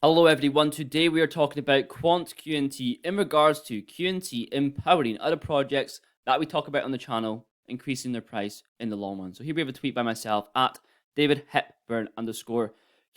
Hello everyone, today we are talking about Quant QNT in regards to QNT empowering other projects that we talk about on the channel, increasing their price in the long run. So here we have a tweet by myself at David Hepburn _.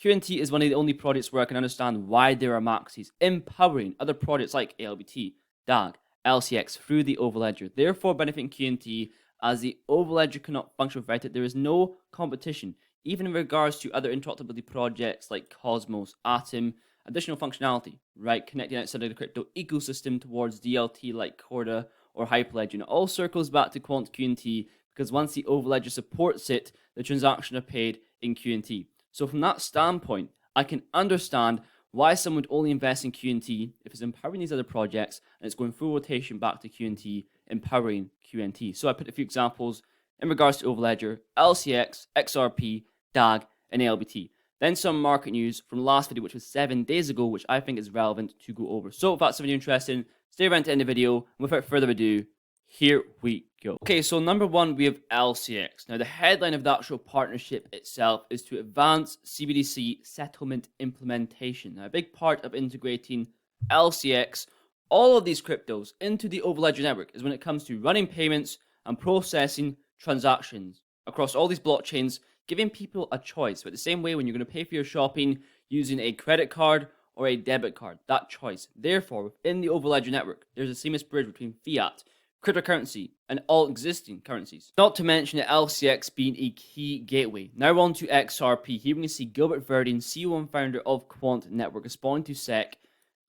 QNT is one of the only projects where I can understand why there are maxis empowering other projects like ALBT, DAG, LCX through the overledger, therefore benefiting QNT as the overledger cannot function without it. There is no competition. Even in regards to other interoperability projects like Cosmos, Atom, additional functionality, right? Connecting outside of the crypto ecosystem towards DLT like Corda or Hyperledger. And it all circles back to Quant QNT because once the overledger supports it, the transactions are paid in QNT. So from that standpoint, I can understand why someone would only invest in QNT if it's empowering these other projects and it's going full rotation back to QNT, empowering QNT. So I put a few examples in regards to overledger, LCX, XRP, DAG, and ALBT. Then some market news from the last video, which was 7 days ago, which I think is relevant to go over. So if that's something you're interested in, stay around to the end of the video. And without further ado, here we go. Okay, so number one, we have LCX. Now, the headline of the actual partnership itself is to advance CBDC settlement implementation. Now, a big part of integrating LCX, all of these cryptos, into the overledger network is when it comes to running payments and processing transactions across all these blockchains, giving people a choice. But the same way when you're going to pay for your shopping using a credit card or a debit card, that choice. Therefore, within the overledger network, there's a seamless bridge between fiat, cryptocurrency, and all existing currencies. Not to mention the LCX being a key gateway. Now on to XRP. Here we can see Gilbert Verdin, CEO and founder of Quant Network, responding to SEC,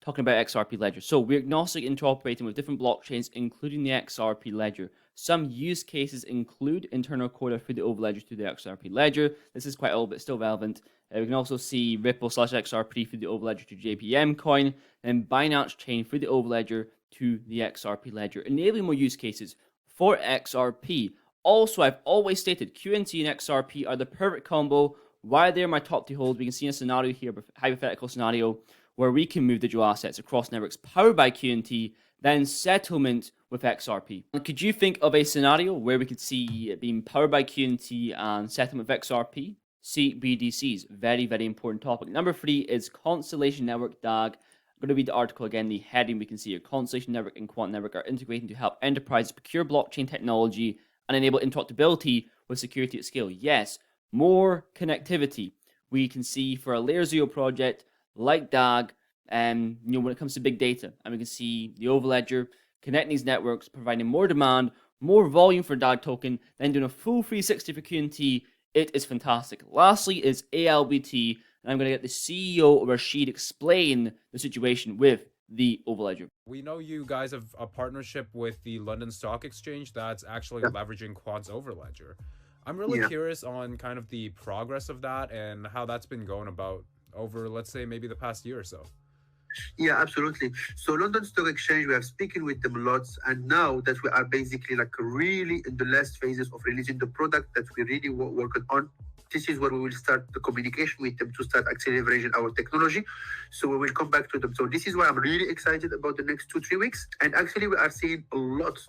talking about XRP ledger. So we're agnostic interoperating with different blockchains, including the XRP ledger. Some use cases include internal Corda through the overledger to the XRP ledger. This is quite old, but still relevant. We can also see Ripple/XRP through the overledger to JPM coin, and Binance Chain through the overledger to the XRP ledger, enabling more use cases for XRP. Also, I've always stated QNT and XRP are the perfect combo. Why they're my top two holds, we can see a scenario here, a hypothetical scenario, where we can move digital assets across networks powered by QNT, then settlement with XRP. Could you think of a scenario where we could see it being powered by QNT and settlement with XRP? CBDCs, very, very important topic. Number 3 is Constellation Network DAG. I'm going to read the article again. The heading we can see here: Constellation Network and Quant Network are integrating to help enterprises procure blockchain technology and enable interoperability with security at scale. Yes, more connectivity. We can see for a layer 0 project like DAG, when it comes to big data, and we can see the overledger connecting these networks, providing more demand, more volume for DAG token, then doing a full 360 for QNT. It is fantastic. Lastly is ALBT, and I'm going to get the CEO Rashid explain the situation with the overledger. We know you guys have a partnership with the London Stock Exchange that's actually leveraging Quant's overledger. I'm really curious on kind of the progress of that and how that's been going about over, let's say, maybe the past year or so. Yeah, absolutely. So London Stock Exchange, we have spoken with them lots, and now that we are basically like really in the last phases of releasing the product that we really working on, this is where we will start the communication with them to start actually leveraging our technology. So we will come back to them. So this is why I'm really excited about the next 2-3 weeks. And actually we are seeing a lot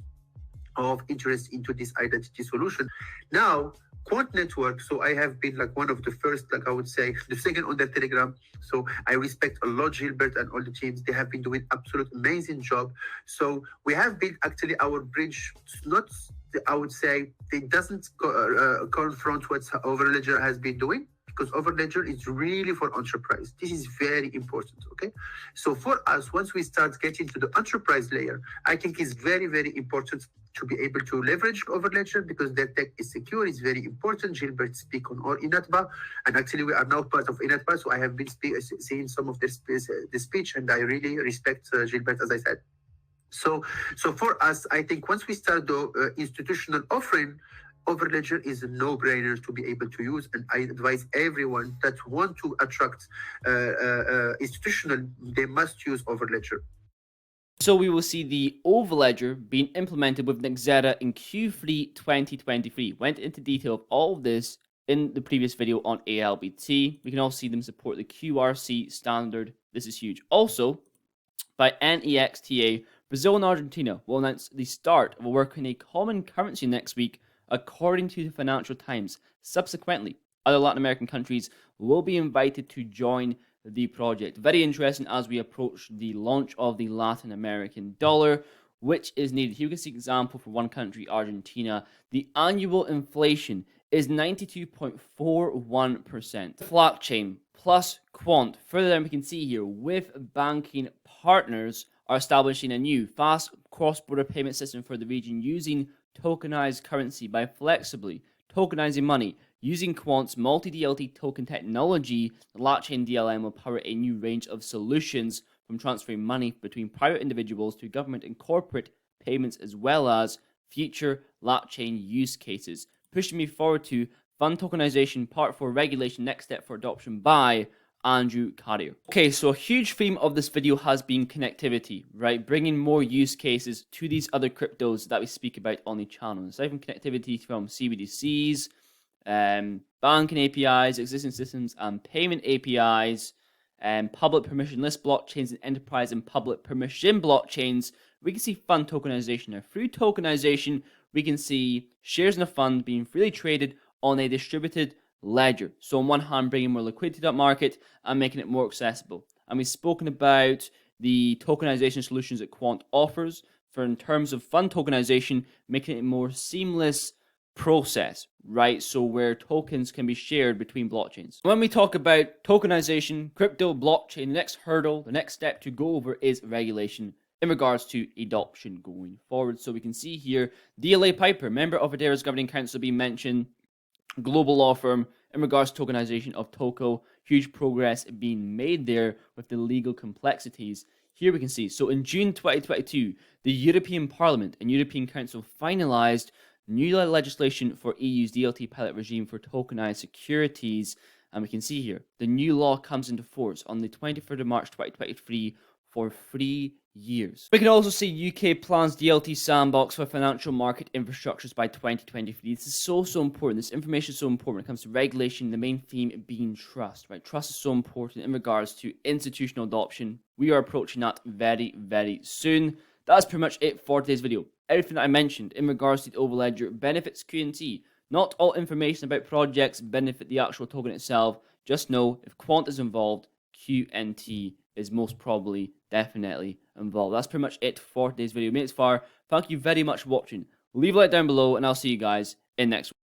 of interest into this identity solution. Now, Quant Network, so I have been like one of the first, like I would say, the second on their Telegram. So I respect a lot Gilbert and all the teams. They have been doing absolute amazing job. So we have built actually our bridge, not, I would say, it doesn't confront what Overledger has been doing, because Overledger is really for enterprise. This is very important, okay? So for us, once we start getting to the enterprise layer, I think it's very, very important to be able to leverage Overledger because their tech is secure. It's very important. Gilbert speak on all Inatba, and actually we are now part of Inatba, so I have been seeing some of the speech, and I really respect Gilbert, as I said. So for us, I think once we start the institutional offering, Overledger is a no-brainer to be able to use, and I advise everyone that want to attract institutional, they must use Overledger. So we will see the overledger being implemented with Nexera in Q3 2023. Went into detail of all of this in the previous video on ALBT. We can also see them support the QRC standard. This is huge. Also, by NEXTA, Brazil and Argentina will announce the start of working a common currency next week, according to the Financial Times. Subsequently, other Latin American countries will be invited to join the project. Very interesting as we approach the launch of the Latin American dollar, which is needed. Here we can see an example for one country, Argentina. The annual inflation is 92.41%. Blockchain plus Quant. Further down, we can see here with banking partners are establishing a new fast cross-border payment system for the region using tokenized currency by flexibly tokenizing money. Using Quant's multi-DLT token technology, the blockchain DLM will power a new range of solutions from transferring money between private individuals to government and corporate payments, as well as future blockchain use cases. Pushing me forward to Fund Tokenization Part 4 Regulation, Next Step for Adoption by Andrew Carrier. Okay, so a huge theme of this video has been connectivity, right? Bringing more use cases to these other cryptos that we speak about on the channel. Aside from connectivity from CBDCs, banking APIs, existing systems, and payment APIs, public permissionless blockchains, and enterprise and public permission blockchains, we can see fund tokenization. Now, through tokenization, we can see shares in a fund being freely traded on a distributed ledger. So on one hand, bringing more liquidity to that market and making it more accessible. And we've spoken about the tokenization solutions that Quant offers for in terms of fund tokenization, making it a more seamless process, right? So where tokens can be shared between blockchains. When we talk about tokenization, crypto, blockchain, the next hurdle, the next step to go over is regulation in regards to adoption going forward. So we can see here, DLA Piper, member of Adera's governing council, being mentioned, global law firm in regards to tokenization of Toko. Huge progress being made there with the legal complexities. Here we can see, so in June 2022, the European Parliament and European Council finalized new legislation for EU's DLT pilot regime for tokenized securities. And we can see here, the new law comes into force on the 23rd of March 2023 for 3 years. We can also see UK plans DLT sandbox for financial market infrastructures by 2023. This is so important. This information is so important when it comes to regulation, the main theme being trust, right? Trust is so important in regards to institutional adoption. We are approaching that very soon. That's pretty much it for today's video. Everything that I mentioned in regards to the Overledger benefits QNT. Not all information about projects benefit the actual token itself. Just know if Quant is involved, QNT is most probably definitely involved. That's pretty much it for today's video. Made it far. Thank you very much for watching. Leave a like down below, and I'll see you guys in next one.